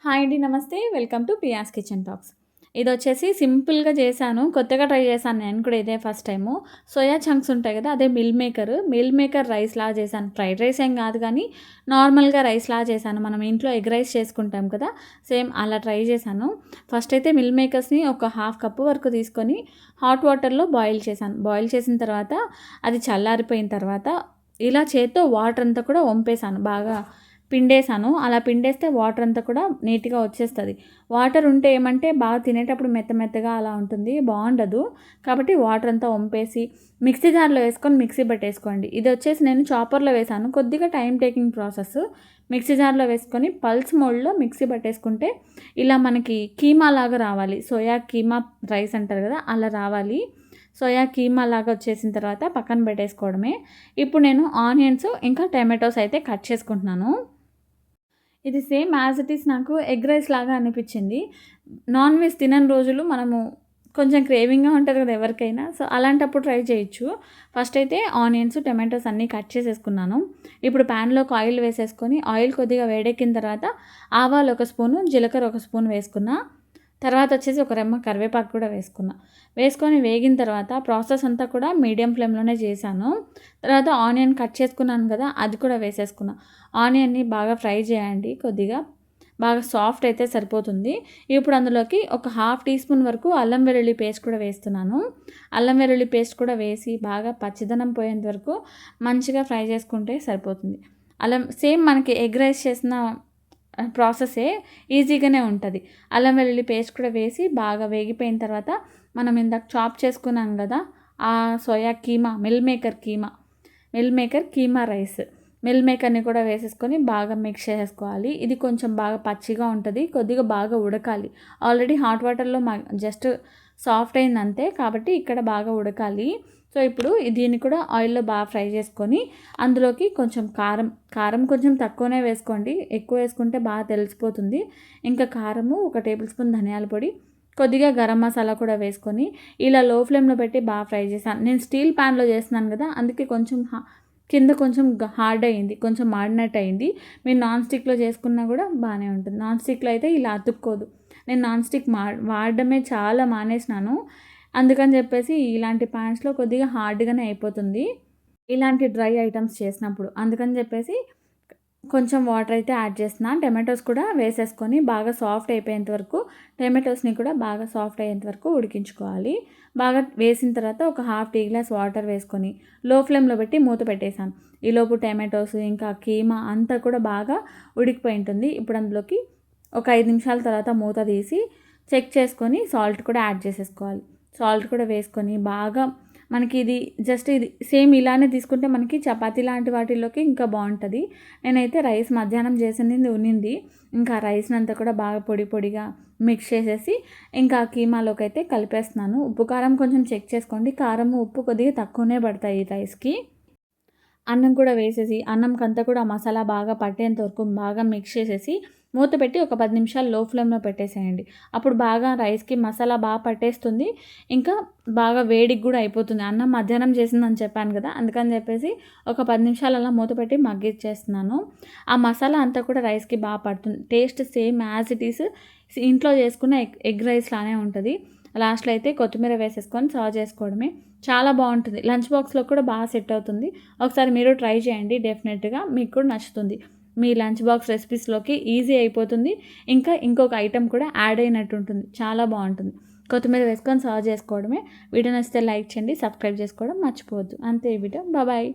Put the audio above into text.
Hi అండి. నమస్తే. Welcome to Piya's kitchen talks. ఇదొచ్చేసి సింపుల్‌గా చేశాను. కొత్తగా ట్రై చేశాను నేను కూడా ఇదే ఫస్ట్ టైము. సోయా చంక్స్ ఉంటాయి కదా! అదే మిల్ మేకర్ రైస్‌లాగా చేశాను. ఫ్రైడ్ రైస్ ఏం కాదు కానీ నార్మల్‌గా రైస్‌లాగా చేశాను. మనం ఇంట్లో ఎగ్ రైస్ చేసుకుంటాం కదా! సేమ్ అలా ట్రై చేశాను. ఫస్ట్ అయితే మిల్ మేకర్స్‌ని ఒక హాఫ్ కప్ వరకు తీసుకొని హాట్ వాటర్‌లో బాయిల్ చేశాను. బాయిల్ చేసిన తర్వాత అది చల్లారిపోయిన తర్వాత ఇలా చేత్తో వాటర్ అంతా కూడా వంపేసాను. బాగా పిండేసాను. అలా పిండేస్తే వాటర్ అంతా కూడా నీట్‌గా వచ్చేస్తది. వాటర్ ఉంటే ఏమంటే బాగా తినేటప్పుడు మెత్త మెత్తగా అలా ఉంటుంది. బావుండదు. కాబట్టి వాటర్ అంతా వంపేసి మిక్సీ జార్‌లో వేసుకొని మిక్సీ పట్టేసుకోండి. ఇదొచ్చేసి నేను చాపర్‌లో వేశాను. కొద్దిగా టైమ్ టేకింగ్ ప్రాసెస్. మిక్సీ జార్‌లో వేసుకొని పల్స్ మోడ్‌లో మిక్సీ పట్టేసుకుంటే ఇలా మనకి కీమా లాగా రావాలి. సోయా కీమా రైస్ అంటారు కదా! అలా రావాలి. సోయా కీమా లాగా వచ్చేసిన తర్వాత పక్కన పెట్టేసుకోవడమే. ఇప్పుడు నేను ఆనియన్స్ ఇంకా టమాటోస్ అయితే కట్ చేసుకుంటున్నాను. ఇది సేమ్ యాజ్ ఇట్ ఈస్ నాకు ఎగ్ రైస్ లాగా అనిపిచ్చింది. నాన్ వెజ్ తినని రోజులు మనము కొంచెం క్రేవింగ్‌గా ఉంటది కదా ఎవరికైనా. సో, అలాంటప్పుడు ట్రై చేయొచ్చు. ఫస్ట్ అయితే ఆనియన్స్, టమాటోస్ అన్నీ కట్ చేసేసుకున్నాను. ఇప్పుడు ప్యాన్‌లోకి ఆయిల్ వేసేసుకొని ఆయిల్ కొద్దిగా వేడెక్కిన తర్వాత ఆవాలు ఒక స్పూను, జీలకర్ర ఒక స్పూన్ వేసుకున్నా. తర్వాత వచ్చేసి ఒక రెమ్మ కరివేపాకు కూడా వేసుకున్నా. వేసుకొని వేగిన తర్వాత ప్రాసెస్ అంతా కూడా మీడియం ఫ్లేమ్‌లోనే చేశాను. తర్వాత ఆనియన్ కట్ చేసుకున్నాను కదా! అది కూడా వేసేసుకున్నా. ఆనియన్‌ని బాగా ఫ్రై చేయండి కొద్దిగా. బాగా సాఫ్ట్ అయితే సరిపోతుంది. ఇప్పుడు అందులోకి ఒక హాఫ్ టీ స్పూన్ వరకు అల్లం వెల్లుల్లి పేస్ట్ కూడా వేస్తున్నాను. అల్లం వెల్లుల్లి పేస్ట్ కూడా వేసి బాగా పచ్చిదనం పోయేంత వరకు మంచిగా ఫ్రై చేసుకుంటే సరిపోతుంది. సేమ్ మనకి ఎగ్ రైస్ చేసిన ప్రాసెసే ఈజీగానే ఉంటది. అల్లం వెల్లుల్లి పేస్ట్ కూడా వేసి బాగా వేగిపోయిన తర్వాత మనం ఇందాక చాప్ చేసుకున్నాం గదా! ఆ soya keema, meal maker keema rice. Meal మేకర్‌ని కూడా వేసేసుకొని బాగా మిక్స్ చేసేసుకోవాలి. ఇది కొంచెం బాగా పచ్చిగా ఉంటది. కొద్దిగా బాగా ఉడకాలి. ఆల్రెడీ హాట్ వాటర్‌లో జస్ట్ సాఫ్ట్ అయిందంతే. కాబట్టి ఇక్కడ బాగా ఉడకాలి. సో, ఇప్పుడు దీన్ని కూడా ఆయిల్‌లో బాగా ఫ్రై చేసుకొని అందులోకి కొంచెం కారం కొంచెం తక్కువనే వేసుకోండి. ఎక్కువ వేసుకుంటే బాగా తెలిసిపోతుంది. ఇంకా కారము, ఒక టేబుల్ స్పూన్ ధనియాల పొడి, కొద్దిగా గరం మసాలా కూడా వేసుకొని ఇలా లో ఫ్లేమ్‌లో పెట్టి బాగా ఫ్రై చేశాను. నేను స్టీల్ ప్యాన్‌లో చేస్తున్నాను కదా! అందుకే కొంచెం కింద కొంచెం హార్డ్ అయింది. కొంచెం మాడినట్టు అయింది. మీరు నాన్ స్టిక్‌లో చేసుకున్నా కూడా బానే ఉంటుంది. నాన్ స్టిక్‌లో అయితే ఇలా అతుక్కోదు. నేను నాన్ స్టిక్ వాడడమే చాలా మానేసినాను. అందుకని చెప్పేసి ఇలాంటి ప్యాన్స్‌లో కొద్దిగా హార్డ్‌గానే అయిపోతుంది. ఇలాంటి డ్రై ఐటెమ్స్ చేసినప్పుడు. అందుకని చెప్పేసి కొంచెం వాటర్ అయితే యాడ్ చేస్తున్నా. టమాటోస్ కూడా వేసేసుకొని బాగా సాఫ్ట్ అయిపోయేంత వరకు టమాటోస్‌ని కూడా బాగా సాఫ్ట్ అయ్యేంత వరకు ఉడికించుకోవాలి. బాగా వేసిన తర్వాత ఒక హాఫ్ టీ గ్లాస్ వాటర్ వేసుకొని లో ఫ్లేమ్‌లో పెట్టి మూత పెట్టేసాను. ఈలోపు టమాటోస్ ఇంకా కీమా అంతా కూడా బాగా ఉడికిపోయి ఉంటుంది. ఇప్పుడు అందులోకి ఒక 5 నిమిషాల తర్వాత మూత తీసి చెక్ చేసుకొని సాల్ట్ కూడా యాడ్ చేసేసుకోవాలి. సాల్ట్ కూడా వేసుకొని బాగా మనకి ఇది సేమ్ ఇలానే తీసుకుంటే మనకి చపాతీ లాంటి వాటిల్లోకి ఇంకా బావుంటది. నేనైతే రైస్ మధ్యాహ్నం చేసింది ఉన్నింది. ఇంకా రైస్‌నంతా కూడా బాగా పొడి పొడిగా మిక్స్ చేసేసి ఇంకా కీమాలోకి అయితే కలిపేస్తున్నాను. ఉప్పు, కారం కొంచెం చెక్ చేసుకోండి. కారం, ఉప్పు కొద్దిగా తక్కువనే పడతాయి ఈ రైస్‌కి. అన్నం కూడా వేసేసి అన్నంకంతా కూడా మసాలా బాగా పట్టేంత వరకు బాగా మిక్స్ చేసేసి మూత పెట్టి ఒక 10 నిమిషాలు లో ఫ్లేమ్‌లో పెట్టేసేయండి. అప్పుడు బాగా రైస్‌కి మసాలా బాగా పట్టేస్తుంది. ఇంకా బాగా వేడికి గూడా అయిపోతుంది. అన్నం మధ్యాహ్నం చేసిందని చెప్పాను కదా! అందుకని చెప్పేసి ఒక 10 నిమిషాలు అలా మూత పెట్టి మగ్గిచ్చేస్తున్నాను. ఆ మసాలా అంతా కూడా రైస్‌కి బాగా పడుతుంది. Taste same as it is ఇంట్లో చేసుకున్న ఎగ్ రైస్ లానే ఉంటది. లాస్ట్‌లో అయితే కొత్తిమీర వేసేసుకొని సర్వ్ చేసుకోవడమే. చాలా బావుంటుంది. లంచ్ బాక్స్‌లో కూడా బాగా సెట్ అవుతుంది. ఒకసారి మీరు ట్రై చేయండి. డెఫినెట్‌గా మీకు కూడా నచ్చుతుంది. మీ లంచ్ బాక్స్ రెసిపీస్‌లోకి ఈజీ అయిపోతుంది. ఇంకా ఇంకొక ఐటెమ్ కూడా యాడ్ అయినట్టు ఉంటుంది. చాలా బావుంటుంది. కొత్తిమీర వేసుకొని సర్వ్ చేసుకోవడమే. వీడియో నచ్చితే లైక్ చేయండి. సబ్స్క్రైబ్ చేసుకోవడం మర్చిపోవద్దు. అంతే ఈ వీడియో. బాయ్.